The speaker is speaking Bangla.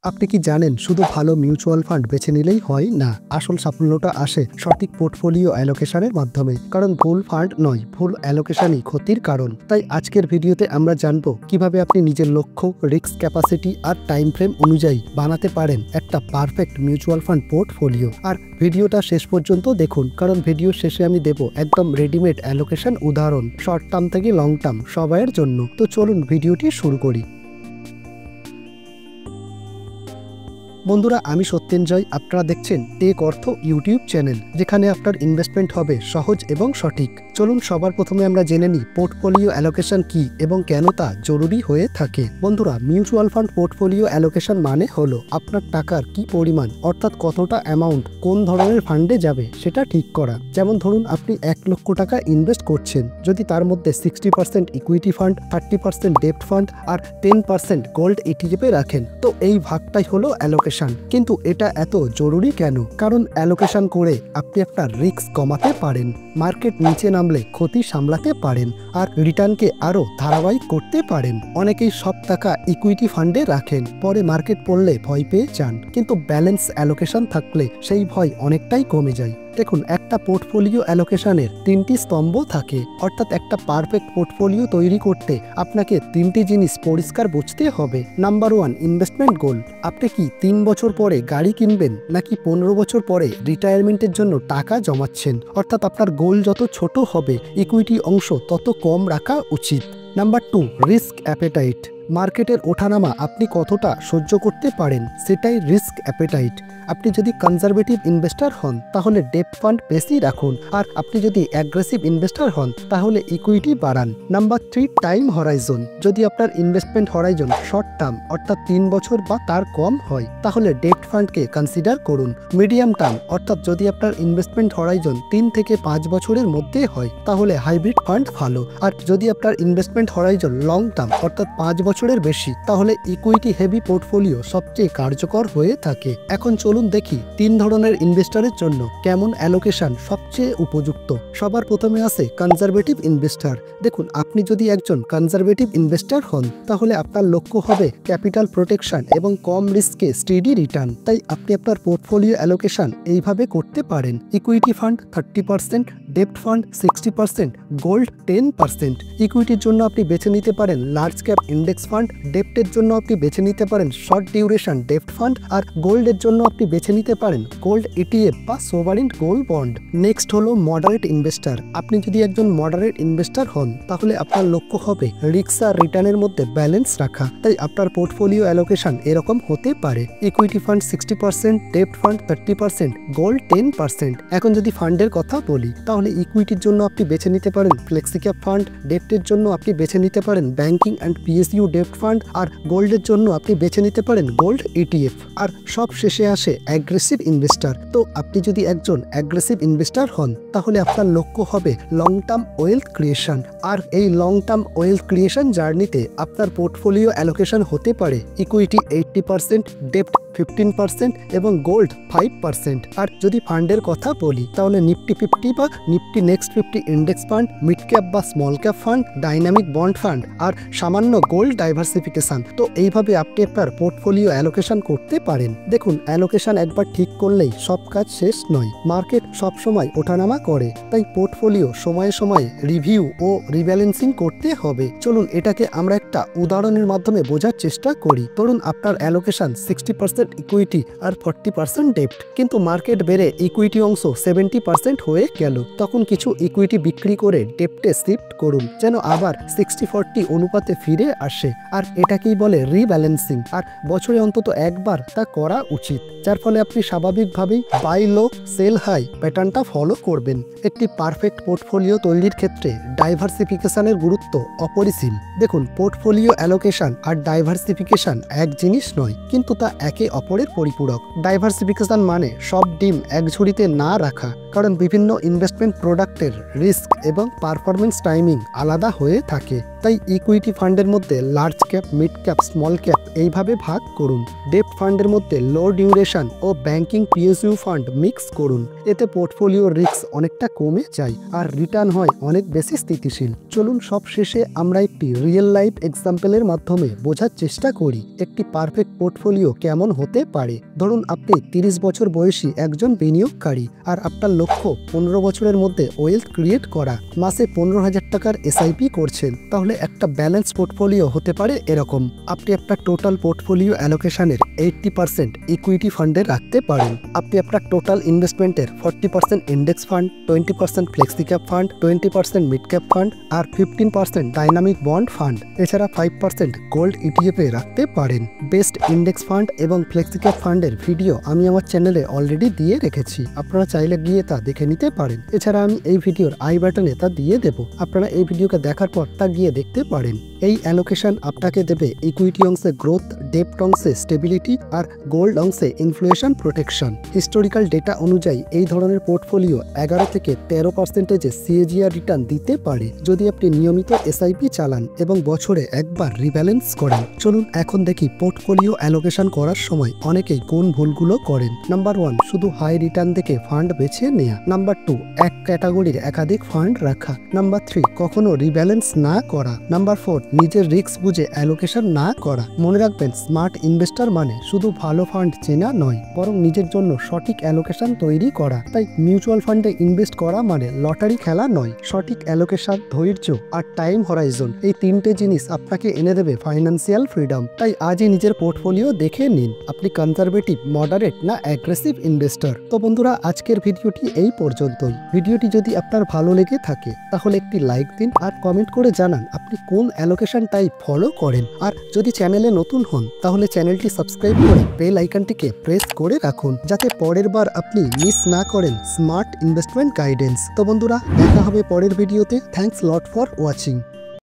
আপনি কি জানেন শুধু ভালো মিউচুয়াল ফান্ড বেছে নিলেই হয় না, আসল সাফল্যটা আসে সঠিক পোর্টফোলিও অ্যালোকেশনের মাধ্যমে। কারণ ভুল ফান্ড নয়, ভুল অ্যালোকেশনই ক্ষতির কারণ। তাই আজকের ভিডিওতে আমরা জানবো কিভাবে আপনি নিজের লক্ষ্য, রিস্ক ক্যাপাসিটি আর টাইম ফ্রেম অনুযায়ী বানাতে পারেন একটা পারফেক্ট মিউচুয়াল ফান্ড পোর্টফোলিও। আর ভিডিওটা শেষ পর্যন্ত দেখুন, কারণ ভিডিও শেষে আমি দেব একদম রেডিমেড অ্যালোকেশন উদাহরণ, শর্ট টার্ম থেকে লং টার্ম সবাইয়ের জন্য। তো চলুন ভিডিওটি শুরু করি। বন্ধুরা, আমি সত্যেঞ্জয়, আপনারা দেখছেন টেক অর্থ ইউটিউব চ্যানেল, যেখানে আপনার ইনভেস্টমেন্ট হবে সহজ এবং সঠিক। চলুন সবার প্রথমে আমরা জেনে নিই পোর্টফোলিও অ্যালোকেশন কি এবং কেন তা জরুরি হয়ে থাকে। বন্ধুরা, মিউচুয়াল ফান্ড পোর্টফোলিও অ্যালোকেশন মানে হলো আপনার টাকার কি পরিমাণ, অর্থাৎ কতটা অ্যামাউন্ট কোন ধরনের ফান্ডে যাবে সেটা ঠিক করা। যেমন ধরুন আপনি 1 লক্ষ টাকা ইনভেস্ট করছেন, যদি তার মধ্যে 60% ইকুইটি ফান্ড, 30% ডেপ্ট ফান্ড আর 10% গোল্ড ইটিএফে রাখেন, তো এই ভাগটাই হলো অ্যালোকেশন। কিন্তু এটা এত জরুরি কেন? কারণ অ্যালোকেশন করে আপনি একটা রিস্ক কমাতে পারেন, মার্কেট নিচে নামলে ক্ষতি সামলাতে পারেন আর রিটার্নকে আরো ধারাবাহিক করতে পারেন। অনেকেই সব টাকা ইকুইটি ফান্ডে রাখেন, পরে মার্কেট পড়লে ভয় পেয়ে যান, কিন্তু ব্যালেন্স অ্যালোকেশন থাকলে সেই ভয় অনেকটাই কমে যায়। দেখুন, একটা পোর্টফোলিও অ্যালোকেশনের 3টি স্তম্ভ থাকে, অর্থাৎ একটা পারফেক্ট পোর্টফোলিও তৈরি করতে আপনাকে 3টি জিনিস পরিষ্কার বুঝতে হবে। নাম্বার 1, ইনভেস্টমেন্ট গোল। আপনি কি 3 বছর পরে গাড়ি কিনবেন নাকি 15 বছর পরে রিটায়ারমেন্টের জন্য টাকা জমাচ্ছেন? অর্থাৎ আপনার গোল যত ছোট হবে, ইকুইটি অংশ তত কম রাখা উচিত। Number 2, risk appetite. মার্কেটের ওঠানামা আপনি কতটা সহ্য করতে পারেন, সেটাই রিস্ক অ্যাপেটাইট। আপনি যদি কনজারভেটিভ ইনভেস্টর হন তাহলে ডেপ্ট ফান্ড বেশি রাখুন, আর আপনি যদি অ্যাগ্রেসিভ ইনভেস্টর হন তাহলে ইকুইটি বাড়ান। Number 3, time Horizon. যদি আপনার ইনভেস্টমেন্ট হরাইজন শর্ট টার্ম, অর্থাৎ 3 বছর বা তার কম হয়, তাহলে ডেপ্ট ফান্ডকে কনসিডার করুন। মিডিয়াম টার্ম, অর্থাৎ যদি আপনার ইনভেস্টমেন্ট হরাইজন 3 থেকে 5 বছরের মধ্যে হয়, তাহলে হাইব্রিড ফান্ড ভালো। আর যদি আপনার ইনভেস্টমেন্ট হরাইজন লং টার্ম, অর্থাৎ 5 বছরের বেশি, তাহলে ইকুইটি হেভি পোর্টফোলিও সবচেয়ে কার্যকর হয়ে থাকে। এখন চলুন দেখি 3 ধরনের ইনভেস্টরের জন্য কেমন অ্যালোকেশন সবচেয়ে উপযুক্ত। সবার প্রথমে আছে কনজারভেটিভ ইনভেস্টর। দেখুন, আপনি যদি একজন কনজারভেটিভ ইনভেস্টর হন তাহলে আপনার লক্ষ্য হবে ক্যাপিটাল প্রোটেকশন এবং কম রিস্কে স্টেডি রিটার্ন। তাই আপনি আপনার পোর্টফোলিও অ্যালোকেশন এইভাবে করতে পারেন: ইকুইটি ফান্ড 30%, ডেপ্ট ফান্ড 60%, গোল্ড 10%। ইকুইটির জন্য আপনি বেছে নিতে পারেন লার্জ ক্যাপ ইন্ডেক্স ফান্ড, ডেপ্টের জন্য আপনি বেছে নিতে পারেন শর্ট ডিউরেশন ডেপ্ট ফান্ড, আর গোল্ডের জন্য আপনি বেছে নিতে পারেন গোল্ড ইটিএফ বা সোভারিন গোল্ড বন্ড। নেক্সট হলো মডারেট ইনভেস্টর। আপনি যদি একজন মডারেট ইনভেস্টর হন তাহলে আপনার লক্ষ্য হবে রিস্ক আর রিটার্নের মধ্যে ব্যালেন্স রাখা। তাই আপনার পোর্টফোলিও অ্যালোকেশন এরকম হতে পারে: ইকুইটি ফান্ড 60%, ডেপ্ট ফান্ড 30%, গোল্ড 10%। এখন যদি ফান্ডের কথা বলি, তাহলে ইকুইটির জন্য আপনি বেছে নিতে পারেন ফ্লেক্সিক্যাপ ফান্ড, ডেপ্টের জন্য আপনি বেছে নিতে পারেন ব্যাংকিং অ্যান্ড পিএসইউ ডেপ্ট ফান্ড, আর গোল্ডের জন্য আপনি বেছে নিতে পারেন গোল্ড ইটিএফ। আর সব শেষে আসে অ্যাগ্রেসিভ ইনভেস্টর। তো আপনি যদি একজন অ্যাগ্রেসিভ ইনভেস্টর হন তাহলে আপনার লক্ষ্য হবে লং টার্ম ওয়েলথ ক্রিয়েশন। আর এই লং টার্ম ওয়েলথ ক্রিয়েশন জার্নিতে আপনার পোর্টফোলিও অ্যালোকেশন হতে পারে ইকুইটি 80%, ডেপ্ট 15% এবং গোল্ড 5%। আর যদি ফান্ডের কথা বলি, তাহলে নিফটি 50 বা Nifty next 50 index fund, mid cap বা small cap fund, dynamic bond fund আর সামান্য গোল্ড ডাইভার্সিফিকেশন। তো এইভাবে আপনি আপনার পোর্টফোলিও অ্যালোকেশন করতে পারেন। দেখুন, অ্যালোকেশন একবার ঠিক করলেই সব কাজ শেষ নয়। মার্কেট সবসময় ওঠানামা করে, তাই পোর্টফোলিও সময়ে সময়ে রিভিউ ও রিব্যালেন্সিং করতে হবে। চলুন এটাকে আমরা একটা উদাহরণের মাধ্যমে বোঝার চেষ্টা করি। ধরুন আপনার অ্যালোকেশন 60% ইকুইটি আর 40% ডেপ্ট, কিন্তু মার্কেট বেড়ে ইকুইটি অংশ 70% হয়ে গেল। তখন কিছু ইকুইটি বিক্রি করে ডেপ্টে শিফট করুন, যেন আবার 60-40 অনুপাতে ফিরে আসে। আর এটাকেই বলে রিব্যালেন্সিং। আর বছরে অন্তত একবার তা করা উচিত, যার ফলে আপনি স্বাভাবিকভাবেই বাই লো সেল হাই প্যাটার্নটা ফলো করবেন। একটি পারফেক্ট পোর্টফোলিও তৈরির ক্ষেত্রে ডাইভার্সিফিকেশনের গুরুত্ব অপরিসীম। দেখুন, পোর্টফোলিও অ্যালোকেশন আর ডাইভার্সিফিকেশন এক জিনিস নয়, কিন্তু তা একে অপরের পরিপূরক। ডাইভার্সিফিকেশন মানে সব ডিম এক ঝুড়িতে না রাখা, কারণ বিভিন্ন ইনভেস্টমেন্ট প্রোডাক্টের রিস্ক এবং পারফরমেন্স টাইমিং আলাদা হয়ে থাকে। তাই ইকুইটি ফান্ডের মধ্যে large cap, mid cap, small cap এইভাবে ভাগ করুন। ডেট ফান্ডের মধ্যে লো ডিউরেশন ও ব্যাংকিং পিএসইউ ফান্ড মিক্স করুন। এতে পোর্টফোলিও রিস্ক অনেকটা কমে যায় আর রিটার্ন হয় অনেক বেশি স্থিতিশীল। চলুন সব শেষে আমরা একটি রিয়েল লাইফ এক্সাম্পলের মাধ্যমে বোঝার চেষ্টা করি একটি পারফেক্ট পোর্টফোলিও কেমন হতে পারে। ধরুন আপনি 30 বছর বয়সী একজন বিনিয়োগকারী আর আপনার লক্ষ্য 15 বছরের মধ্যে ওয়েলথ ক্রিয়েট করা। মাসে 15,000 টাকার এসআইপি করছেন, তাহলে একটা ব্যালেন্স পোর্টফোলিও হতে পারে এরকম। আপনি আপনার টোটাল পোর্টফোলিও অ্যালোকেশনের 80% ইকুইটি ফান্ডে রাখতে পারেন। আপনি আপনার টোটাল ইনভেস্টমেন্টের 40% index fund, 20% flexi cap fund, 20% mid cap fund আর 15% ডাইনামিক বন্ড ফান্ড, এছাড়া 5% গোল্ড ইটিএফে রাখতে পারেন। বেস্ট ইন্ডেক্স ফান্ড এবং ফ্লেক্সি ক্যাপ ফান্ডের ভিডিও আমি আমার চ্যানেলে অলরেডি দিয়ে রেখেছি, আপনারা চাইলে গিয়ে তা দেখে নিতে পারেন। এছাড়া আমি এই ভিডিওর আই বাটনে তা দিয়ে দেব, আপনারা এই ভিডিওকে দেখার পর তা গিয়ে দেখতে পারেন। এই অ্যালোকেশন আপনাকে দেবে ইকুইটি অংশে গ্রোথ, ডেপ্ট অংশে স্টেবিলিটি আর গোল্ড অংশে ইনফ্লেশন প্রোটেকশন। হিস্টোরিক্যাল ডেটা অনুযায়ী এই ধরনের পোর্টফোলিও 11 থেকে 13% সিএজিআর রিটার্ন দিতে পারে যদি আপনি নিয়মিত এসআইপি চালান এবং বছরে একবার রিব্যালেন্স করেন। চলুন এখন দেখি পোর্টফোলিও অ্যালোকেশন করার সময় অনেকেই কোন ভুলগুলো করেন। নাম্বার 1, শুধু হাই রিটার্ন দেখে ফান্ড বেছে নেওয়া। নাম্বার 2, এক ক্যাটাগরির একাধিক ফান্ড রাখা। নাম্বার 3, কখনো রিব্যালেন্স না করা। নাম্বার 4, নিজের রিস্ক বুঝে অ্যালোকেশন না করা। মনে রাখবেন, স্মার্ট ইনভেস্টর মানে শুধু ভালো ফান্ড চেনা নয়, বরং নিজের জন্য সঠিক অ্যালোকেশন তৈরি করা। তাই মিউচুয়াল ফান্ডে ইনভেস্ট করা মানে লটারি খেলা নয়। সঠিক অ্যালোকেশন, ধৈর্য আর টাইম হরাইজন, এই 3টে জিনিস আপনাকে এনে দেবে ফাইন্যান্সিয়াল ফ্রিডম। তাই আজই নিজের পোর্টফোলিও দেখে নিন, আপনি কনজারভেটিভ, মডারেট না অ্যাগ্রেসিভ ইনভেস্টর। তো বন্ধুরা, আজকের ভিডিওটি এই পর্যন্তই। ভিডিওটি যদি আপনার ভালো লেগে থাকে তাহলে একটি লাইক দিন আর কমেন্ট করে জানান আপনি কোন অ্যালোকেশন টাইপ ফলো করেন। আর যদি চ্যানেলে নতুন হন তাহলে চ্যানেলটি সাবস্ক্রাইব করে বেল আইকনটিকে প্রেস করে রাখুন, যাতে পরের বার আপনি মিস না করেন স্মার্ট ইনভেস্টমেন্ট গাইডেন্স। তো বন্ধুরা, দেখা হবে পরের ভিডিওতে। Thanks lot for watching.